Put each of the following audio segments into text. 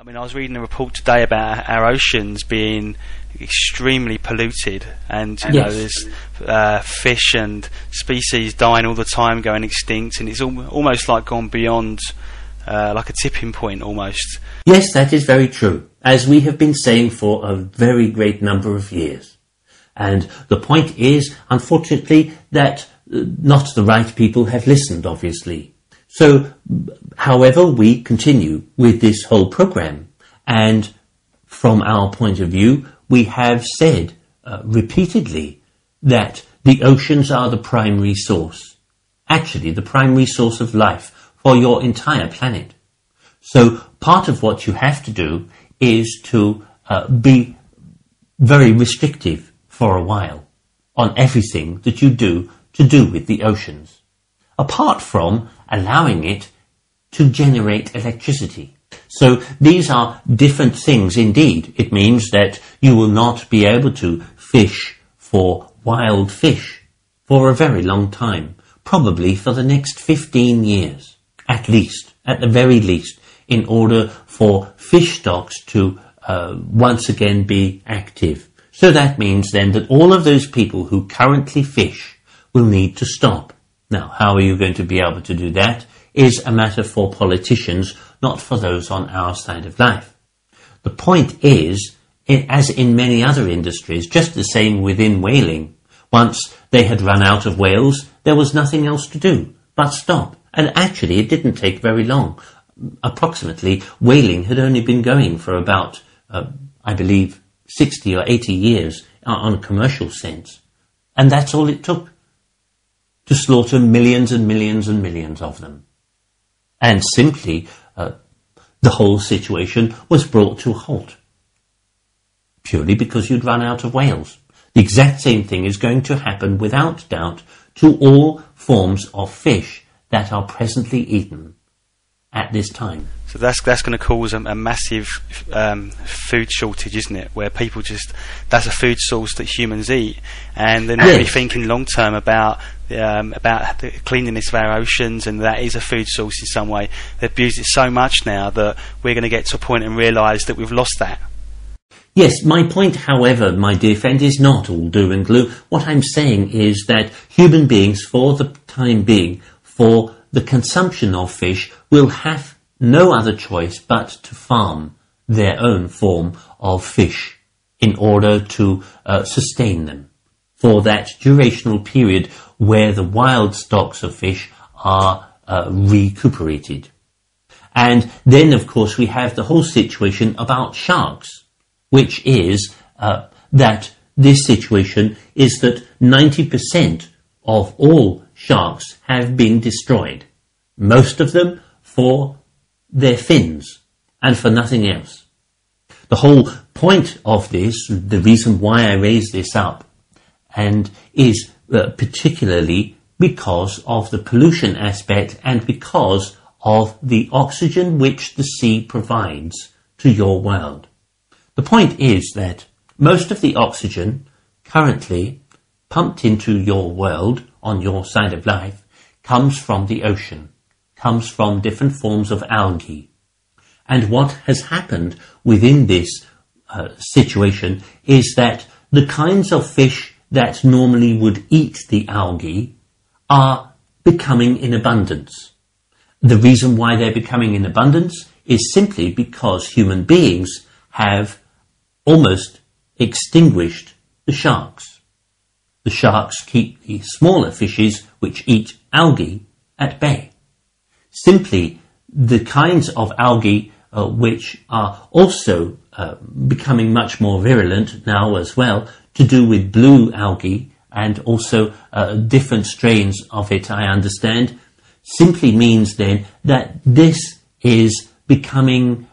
I mean, I was reading a report today about our oceans being extremely polluted, and you know, there's fish and species dying all the time, going extinct, and it's almost like gone beyond like a tipping point almost. Yes, that is very true, as we have been saying for a very great number of years. And the point is, unfortunately, that not the right people have listened, obviously. So, however, we continue with this whole program, and from our point of view, we have said repeatedly that the oceans are the primary source, actually the primary source of life for your entire planet. So part of what you have to do is to be very restrictive for a while on everything that you do to do with the oceans, apart from allowing it to generate electricity. So these are different things indeed. It means that you will not be able to fish for wild fish for a very long time, probably for the next 15 years, at least, at the very least, in order for fish stocks to once again be active. So that means then that all of those people who currently fish will need to stop. Now, how are you going to be able to do that is a matter for politicians, not for those on our side of life. The point is, as in many other industries, just the same within whaling, once they had run out of whales, there was nothing else to do but stop. And actually, it didn't take very long. Approximately, whaling had only been going for about, I believe, 60 or 80 years on a commercial sense. And that's all it took to slaughter millions and millions and millions of them. And simply, the whole situation was brought to a halt, purely because you'd run out of whales. The exact same thing is going to happen, without doubt, to all forms of fish that are presently eaten at this time. So that's going to cause a massive food shortage, isn't it? Where people that's a food source that humans eat, and they're not really thinking long term about the cleanliness of our oceans, and that is a food source in some way. They've abused it so much now that we're going to get to a point and realise that we've lost that. Yes, my point, however, my dear friend, is not all doom and gloom. What I'm saying is that human beings, for the time being, for the consumption of fish, will have no other choice but to farm their own form of fish in order to sustain them for that durational period where the wild stocks of fish are recuperated. And then, of course, we have the whole situation about sharks, which is that this situation is that 90% of all sharks have been destroyed, most of them for their fins and for nothing else. The whole point of this, the reason why I raise this up, and is particularly because of the pollution aspect and because of the oxygen which the sea provides to your world. The point is that most of the oxygen currently pumped into your world on your side of life comes from the ocean, comes from different forms of algae. And what has happened within this situation is that the kinds of fish that normally would eat the algae are becoming in abundance. The reason why they're becoming in abundance is simply because human beings have almost extinguished the sharks. The sharks keep the smaller fishes which eat algae at bay. Simply, the kinds of algae which are also becoming much more virulent now as well, to do with blue algae and also different strains of it, I understand, simply means then that this is becoming,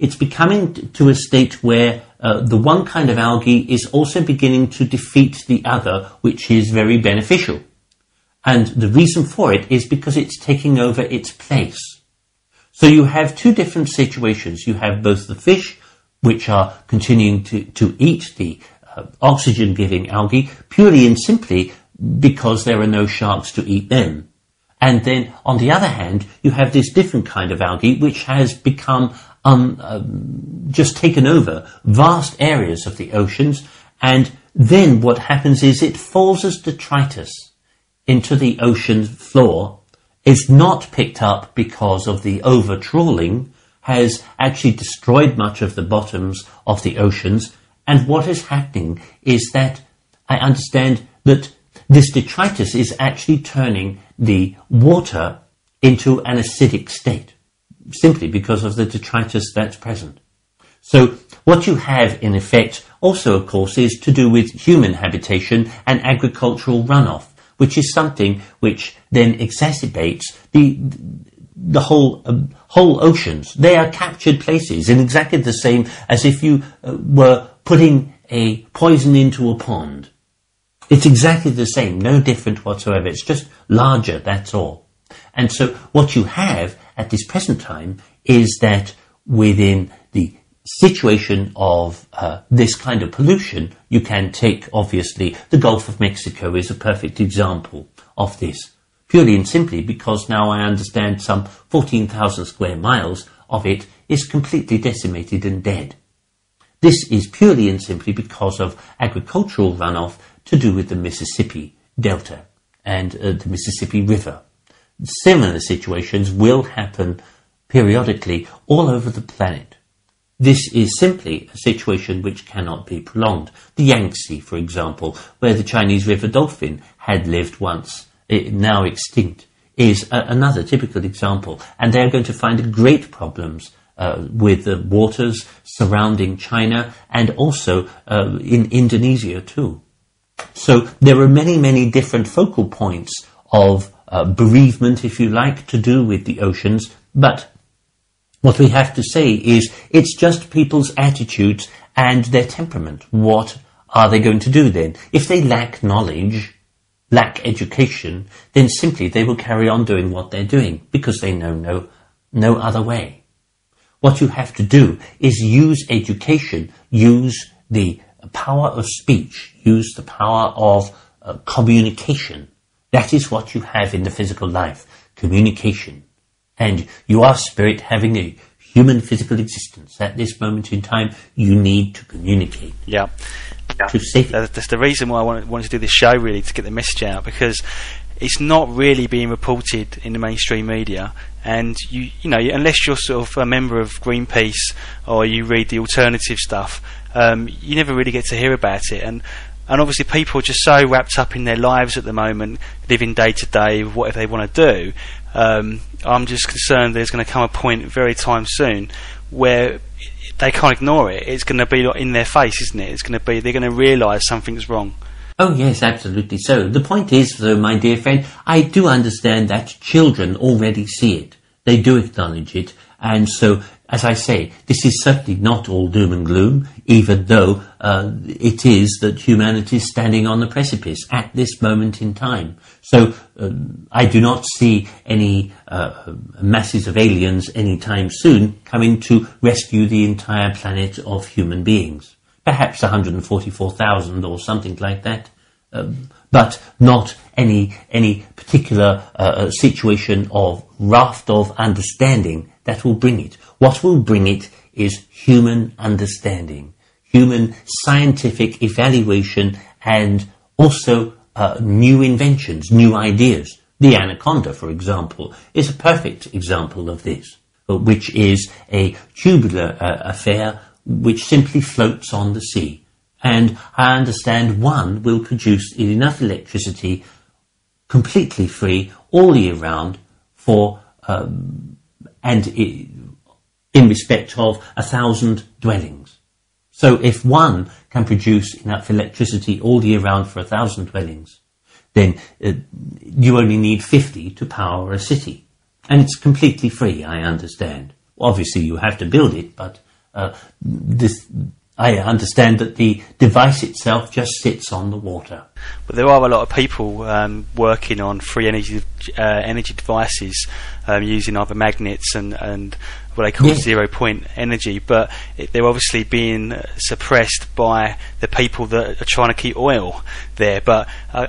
it's becoming to a state where the one kind of algae is also beginning to defeat the other, which is very beneficial. And the reason for it is because it's taking over its place. So you have two different situations. You have both the fish, which are continuing to eat the oxygen-giving algae, purely and simply because there are no sharks to eat them. And then, on the other hand, you have this different kind of algae, which has become just taken over vast areas of the oceans, and then what happens is it falls as detritus into the ocean floor. It's not picked up because of the over-trawling, has actually destroyed much of the bottoms of the oceans, and what is happening is that I understand that this detritus is actually turning the water into an acidic state, simply because of the detritus that's present. So what you have in effect also, of course, is to do with human habitation and agricultural runoff, which is something which then exacerbates the whole oceans. They are captured places in exactly the same as if you were putting a poison into a pond. It's exactly the same, no different whatsoever. It's just larger, that's all. And so what you have at this present time is that within the situation of this kind of pollution, you can take, obviously, the Gulf of Mexico is a perfect example of this, purely and simply because now I understand some 14,000 square miles of it is completely decimated and dead. This is purely and simply because of agricultural runoff to do with the Mississippi Delta and the Mississippi River. Similar situations will happen periodically all over the planet. This is simply a situation which cannot be prolonged. The Yangtze, for example, where the Chinese river dolphin had lived once, now extinct, is another typical example. And they are going to find great problems with the waters surrounding China and also in Indonesia too. So there are many, many different focal points of bereavement, if you like, to do with the oceans, but what we have to say is it's just people's attitudes and their temperament. What are they going to do then? If they lack knowledge, lack education, then simply they will carry on doing what they're doing because they know no other way. What you have to do is use education, use the power of speech, use the power of communication. That is what you have in the physical life, communication. And you are spirit having a human physical existence. At this moment in time, you need to communicate. Yeah. That's the reason why I wanted to do this show, really, to get the message out, because it's not really being reported in the mainstream media. And you know, unless you're sort of a member of Greenpeace or you read the alternative stuff, you never really get to hear about it. And obviously people are just so wrapped up in their lives at the moment, living day to day, whatever they want to do. I'm just concerned there's going to come a point very time soon where they can't ignore it. It's going to be in their face, isn't it? It's going to be, they're going to realise something's wrong. Oh yes, absolutely so. The point is, though, my dear friend, I do understand that children already see it. They do acknowledge it. And so, as I say, this is certainly not all doom and gloom, even though it is that humanity is standing on the precipice at this moment in time. So I do not see any masses of aliens anytime soon coming to rescue the entire planet of human beings. Perhaps 144,000 or something like that. But not any particular situation of raft of understanding that will bring it. What will bring it is human understanding, human scientific evaluation, and also new inventions, new ideas. The anaconda, for example, is a perfect example of this, which is a tubular affair which simply floats on the sea. And I understand one will produce enough electricity completely free all year round for and in respect of 1,000 dwellings. So if one can produce enough electricity all year round for 1,000 dwellings, then you only need 50 to power a city. And it's completely free, I understand. Obviously you have to build it, but I understand that the device itself just sits on the water. But there are a lot of people working on free energy devices using either magnets and what they call 0 point energy. But they're obviously being suppressed by the people that are trying to keep oil there. But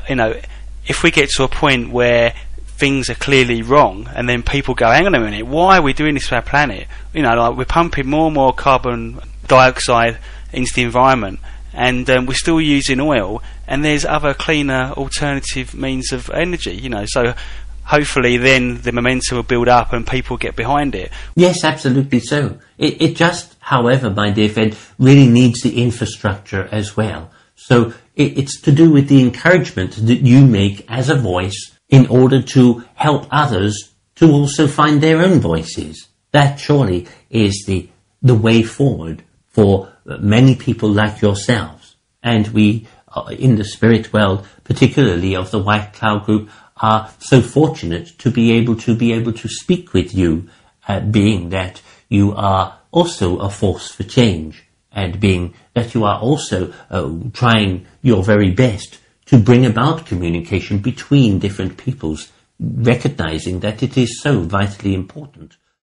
you know, if we get to a point where things are clearly wrong, and then people go, hang on a minute, why are we doing this to our planet? You know, like we're pumping more and more carbon dioxide into the environment, and we're still using oil, and there's other cleaner alternative means of energy, you know, so hopefully then the momentum will build up and people get behind it. Yes, absolutely so. It just, however, my dear friend, really needs the infrastructure as well. So it's to do with the encouragement that you make as a voice in order to help others to also find their own voices. That surely is the way forward for many people like yourselves. And we, in the spirit world, particularly of the White Cloud Group, are so fortunate to be able to speak with you, being that you are also a force for change, and being that you are also trying your very best to bring about communication between different peoples, recognizing that it is so vitally important.